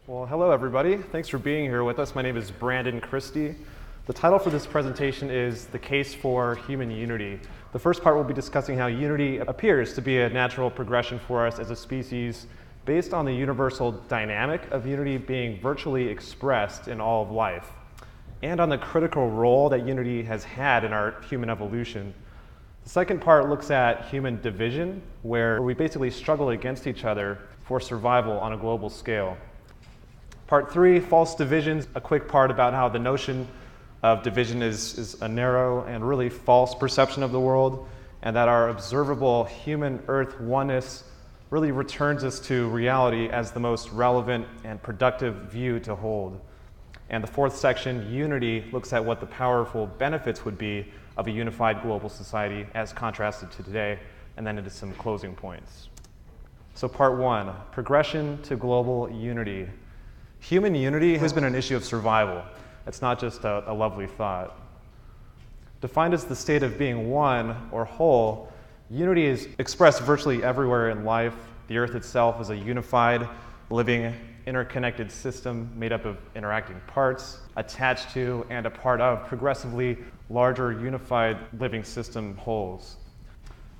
Well, hello everybody. Thanks for being here with us. My name is Brandon Kristy. The title for this presentation is The Case for Human Unity. The first part will be discussing how unity appears to be a natural progression for us as a species based on the universal dynamic of unity being virtually expressed in all of life, and on the critical role that unity has had in our human evolution. The second part looks at human division, where we basically struggle against each other for survival on a global scale. Part 3, false divisions, a quick part about how the notion of division is a narrow and really false perception of the world, and that our observable human Earth oneness really returns us to reality as the most relevant and productive view to hold. And the fourth section, unity, looks at what the powerful benefits would be of a unified global society as contrasted to today, and then into some closing points. So part 1, progression to global unity. Human unity has been an issue of survival. It's not just a lovely thought. Defined as the state of being one or whole, unity is expressed virtually everywhere in life. The Earth itself is a unified, living, interconnected system made up of interacting parts, attached to and a part of progressively larger unified living system wholes.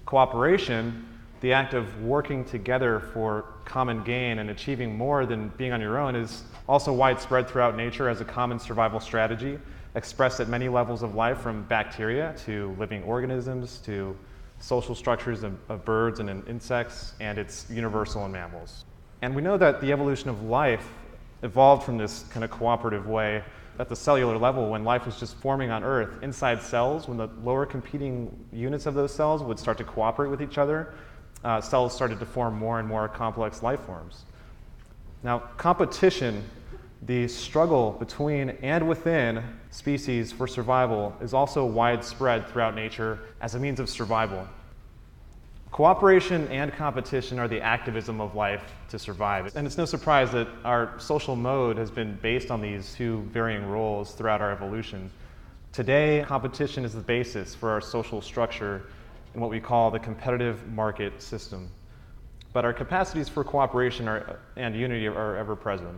Cooperation, the act of working together for common gain and achieving more than being on your own, is also widespread throughout nature as a common survival strategy, expressed at many levels of life, from bacteria to living organisms to social structures of birds and insects, and it's universal in mammals. And we know that the evolution of life evolved from this kind of cooperative way at the cellular level when life was just forming on Earth. Inside cells, when the lower competing units of those cells would start to cooperate with each other, cells started to form more and more complex life forms. Now, competition, the struggle between and within species for survival, is also widespread throughout nature as a means of survival. Cooperation and competition are the activism of life to survive. And it's no surprise that our social mode has been based on these two varying roles throughout our evolution. Today, competition is the basis for our social structure in what we call the competitive market system. But our capacities for cooperation and unity are ever present.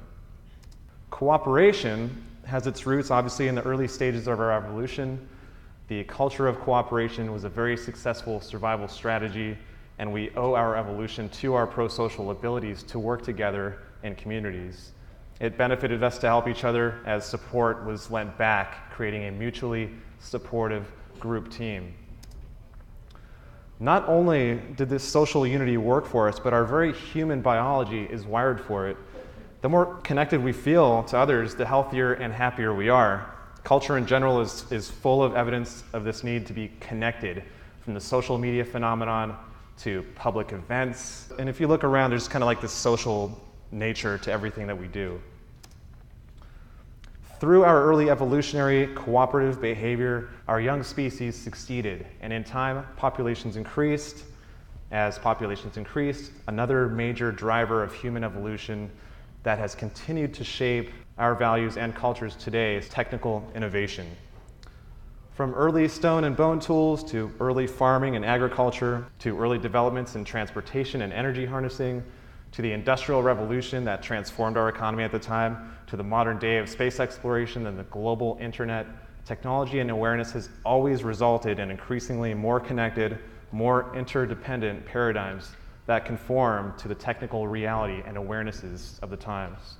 Cooperation has its roots, obviously, in the early stages of our evolution. The culture of cooperation was a very successful survival strategy, and we owe our evolution to our pro-social abilities to work together in communities. It benefited us to help each other as support was lent back, creating a mutually supportive group team. Not only did this social unity work for us, but our very human biology is wired for it. The more connected we feel to others, the healthier and happier we are. Culture in general is full of evidence of this need to be connected, from the social media phenomenon to public events. And if you look around, there's kind of like this social nature to everything that we do. Through our early evolutionary cooperative behavior, our young species succeeded, and in time, populations increased. As populations increased, another major driver of human evolution that has continued to shape our values and cultures today is technical innovation. From early stone and bone tools to early farming and agriculture, to early developments in transportation and energy harnessing, to the Industrial Revolution that transformed our economy at the time, to the modern day of space exploration and the global internet, technology and awareness has always resulted in increasingly more connected, more interdependent paradigms that conform to the technical reality and awarenesses of the times.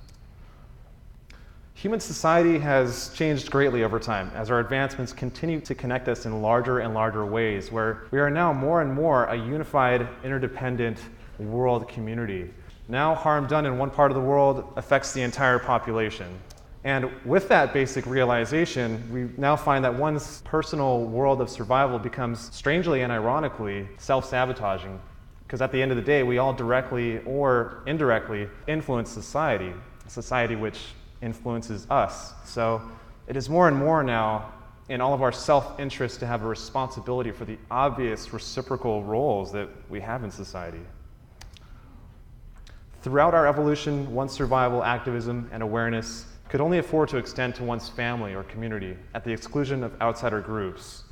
Human society has changed greatly over time as our advancements continue to connect us in larger and larger ways, where we are now more and more a unified, interdependent world community. Now, harm done in one part of the world affects the entire population. And with that basic realization, we now find that one's personal world of survival becomes strangely and ironically self-sabotaging, because at the end of the day, we all directly or indirectly influence society which influences us. So it is more and more now in all of our self-interest to have a responsibility for the obvious reciprocal roles that we have in society. Throughout our evolution, one's survival, activism, and awareness could only afford to extend to one's family or community at the exclusion of outsider groups.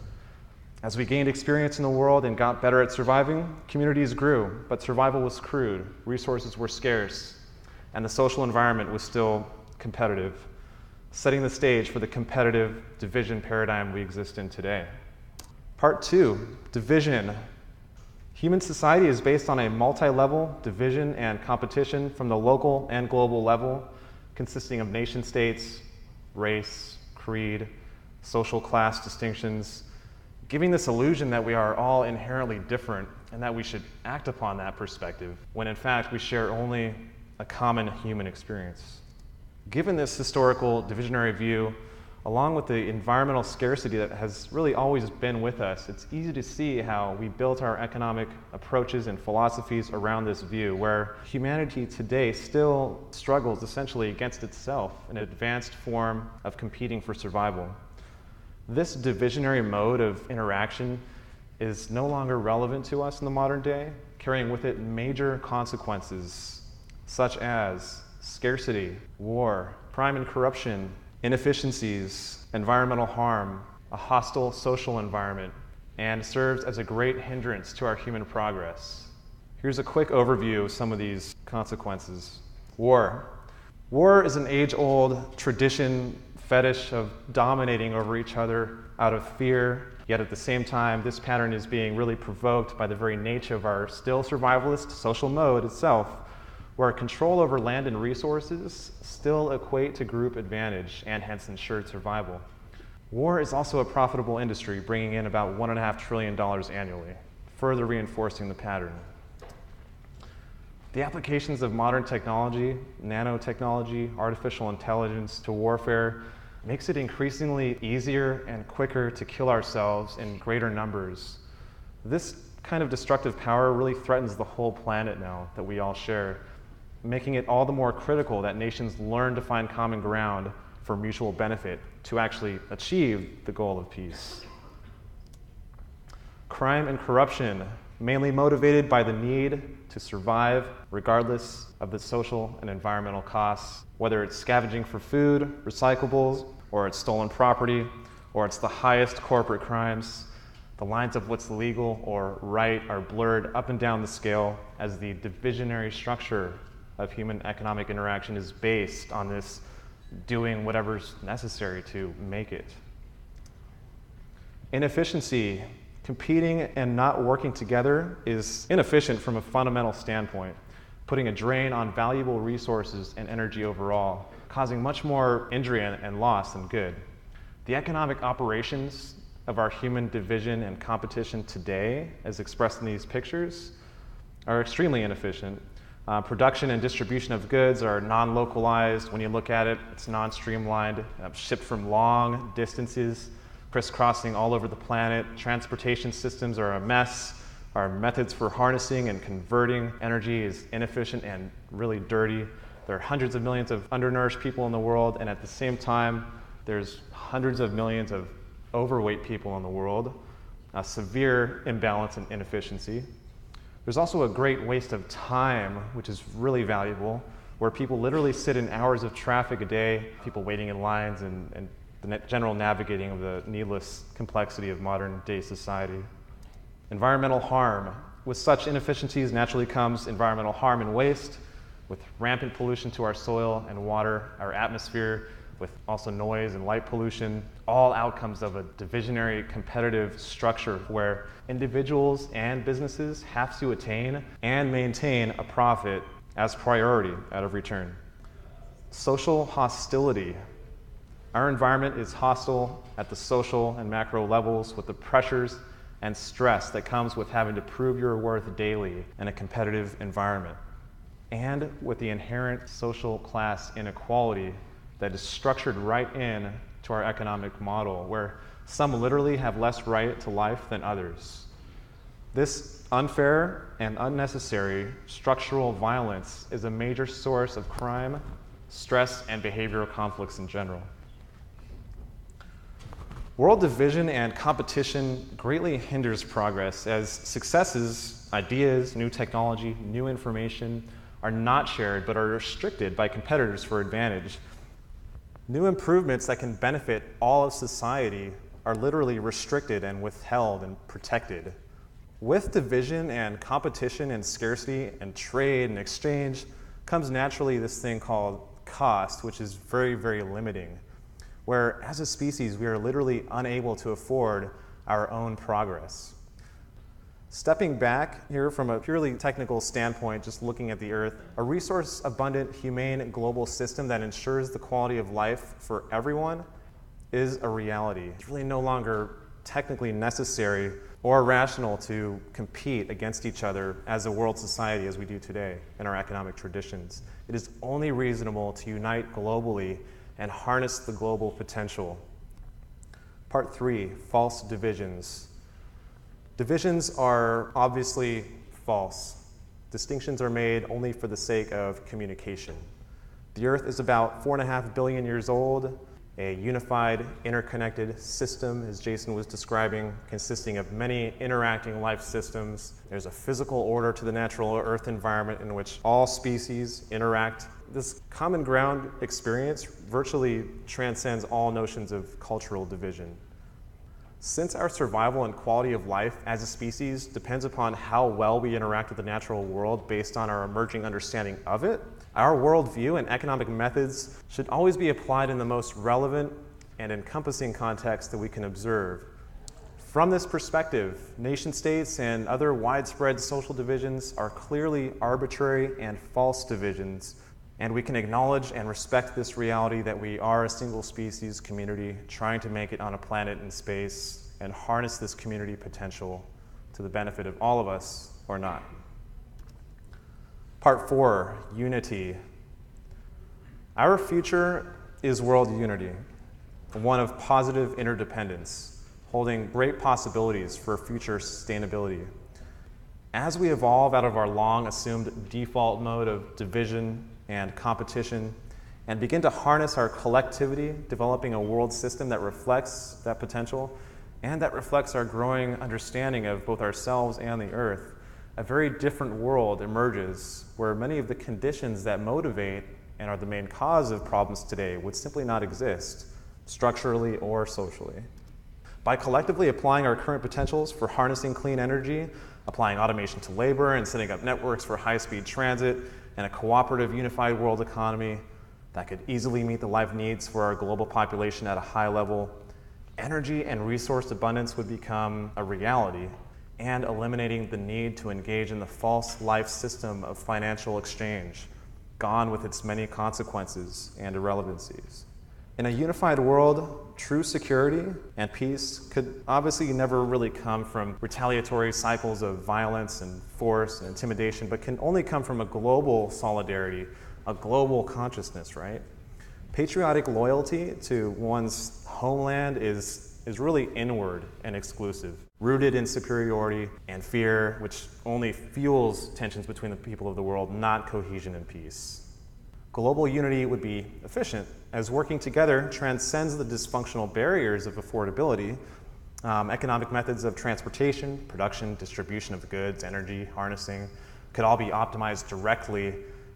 As we gained experience in the world and got better at surviving, communities grew, but survival was crude, resources were scarce, and the social environment was still competitive, setting the stage for the competitive division paradigm we exist in today. Part 2, division. Human society is based on a multi-level division and competition from the local and global level, consisting of nation states, race, creed, social class distinctions, giving this illusion that we are all inherently different and that we should act upon that perspective, when in fact we share only a common human experience. Given this historical divisionary view, along with the environmental scarcity that has really always been with us, it's easy to see how we built our economic approaches and philosophies around this view, where humanity today still struggles essentially against itself in an advanced form of competing for survival. This divisionary mode of interaction is no longer relevant to us in the modern day, carrying with it major consequences such as scarcity, war, crime and corruption, inefficiencies, environmental harm, a hostile social environment, and serves as a great hindrance to our human progress. Here's a quick overview of some of these consequences. War. War is an age-old tradition, fetish of dominating over each other out of fear, yet at the same time, this pattern is being really provoked by the very nature of our still survivalist social mode itself, where control over land and resources still equate to group advantage and hence ensured survival. War is also a profitable industry, bringing in about $1.5 trillion annually, further reinforcing the pattern. The applications of modern technology, nanotechnology, artificial intelligence to warfare makes it increasingly easier and quicker to kill ourselves in greater numbers. This kind of destructive power really threatens the whole planet now that we all share, making it all the more critical that nations learn to find common ground for mutual benefit to actually achieve the goal of peace. Crime and corruption, mainly motivated by the need to survive regardless of the social and environmental costs, whether it's scavenging for food, recyclables, or it's stolen property, or it's the highest corporate crimes. The lines of what's legal or right are blurred up and down the scale as the divisionary structure of human economic interaction is based on this doing whatever's necessary to make it. Inefficiency. Competing and not working together is inefficient from a fundamental standpoint, putting a drain on valuable resources and energy overall, causing much more injury and loss than good. The economic operations of our human division and competition today, as expressed in these pictures, are extremely inefficient. Production and distribution of goods are non-localized. When you look at it, it's non-streamlined, shipped from long distances, crisscrossing all over the planet. Transportation systems are a mess. Our methods for harnessing and converting energy is inefficient and really dirty. There are hundreds of millions of undernourished people in the world, and at the same time, there's hundreds of millions of overweight people in the world, a severe imbalance and inefficiency. There's also a great waste of time, which is really valuable, where people literally sit in hours of traffic a day, people waiting in lines and the general navigating of the needless complexity of modern day society. Environmental harm. With such inefficiencies naturally comes environmental harm and waste, with rampant pollution to our soil and water, our atmosphere, with also noise and light pollution, all outcomes of a divisionary competitive structure where individuals and businesses have to attain and maintain a profit as priority out of return. Social hostility. Our environment is hostile at the social and macro levels with the pressures and stress that comes with having to prove your worth daily in a competitive environment, and with the inherent social class inequality that is structured right in to our economic model, where some literally have less right to life than others. This unfair and unnecessary structural violence is a major source of crime, stress, and behavioral conflicts in general. World division and competition greatly hinders progress as successes, ideas, new technology, new information are not shared but are restricted by competitors for advantage. New improvements that can benefit all of society are literally restricted and withheld and protected. With division and competition and scarcity and trade and exchange comes naturally this thing called cost, which is very, very limiting, where as a species, we are literally unable to afford our own progress. Stepping back here from a purely technical standpoint, just looking at the Earth, a resource-abundant, humane global system that ensures the quality of life for everyone is a reality. It's really no longer technically necessary or rational to compete against each other as a world society as we do today in our economic traditions. It is only reasonable to unite globally and harness the global potential. Part 3, false divisions. Divisions are obviously false. Distinctions are made only for the sake of communication. The Earth is about 4.5 billion years old, a unified, interconnected system, as Jason was describing, consisting of many interacting life systems. There's a physical order to the natural Earth environment in which all species interact. This common ground experience virtually transcends all notions of cultural division. Since our survival and quality of life as a species depends upon how well we interact with the natural world based on our emerging understanding of it, our worldview and economic methods should always be applied in the most relevant and encompassing context that we can observe. From this perspective, nation states and other widespread social divisions are clearly arbitrary and false divisions, and we can acknowledge and respect this reality that we are a single species community trying to make it on a planet in space and harness this community potential to the benefit of all of us or not. Part 4, unity. Our future is world unity, one of positive interdependence, holding great possibilities for future sustainability. As we evolve out of our long assumed default mode of division and competition, and begin to harness our collectivity, developing a world system that reflects that potential and that reflects our growing understanding of both ourselves and the Earth, a very different world emerges where many of the conditions that motivate and are the main cause of problems today would simply not exist, structurally or socially. By collectively applying our current potentials for harnessing clean energy, applying automation to labor, and setting up networks for high-speed transit, and a cooperative, unified world economy that could easily meet the life needs for our global population at a high level, energy and resource abundance would become a reality, and eliminating the need to engage in the false life system of financial exchange, gone with its many consequences and irrelevancies. In a unified world, true security and peace could obviously never really come from retaliatory cycles of violence and force and intimidation, but can only come from a global solidarity, a global consciousness, right? Patriotic loyalty to one's homeland is really inward and exclusive, rooted in superiority and fear, which only fuels tensions between the people of the world, not cohesion and peace. Global unity would be efficient, as working together transcends the dysfunctional barriers of affordability. Economic methods of transportation, production, distribution of goods, energy, harnessing, could all be optimized directly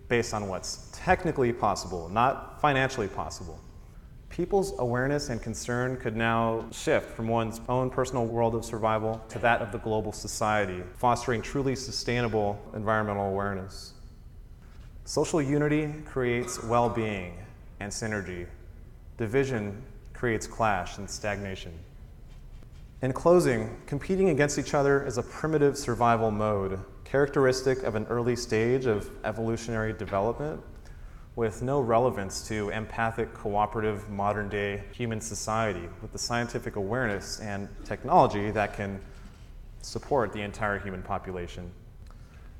based on what's technically possible, not financially possible. People's awareness and concern could now shift from one's own personal world of survival to that of the global society, fostering truly sustainable environmental awareness. Social unity creates well-being and synergy. Division creates clash and stagnation. In closing, competing against each other is a primitive survival mode, characteristic of an early stage of evolutionary development, with no relevance to empathic, cooperative, modern-day human society with the scientific awareness and technology that can support the entire human population.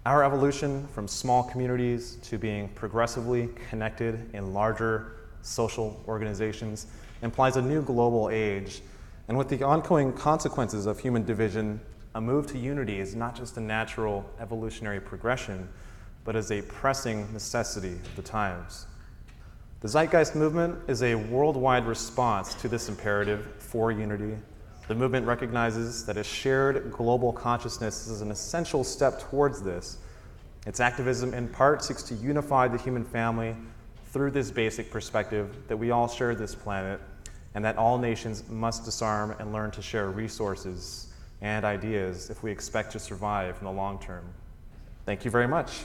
Our evolution from small communities to being progressively connected in larger social organizations implies a new global age. And with the ongoing consequences of human division, a move to unity is not just a natural evolutionary progression, but is a pressing necessity of the times. The Zeitgeist movement is a worldwide response to this imperative for unity. The movement recognizes that a shared global consciousness is an essential step towards this. Its activism in part seeks to unify the human family through this basic perspective that we all share this planet and that all nations must disarm and learn to share resources and ideas if we expect to survive in the long term. Thank you very much.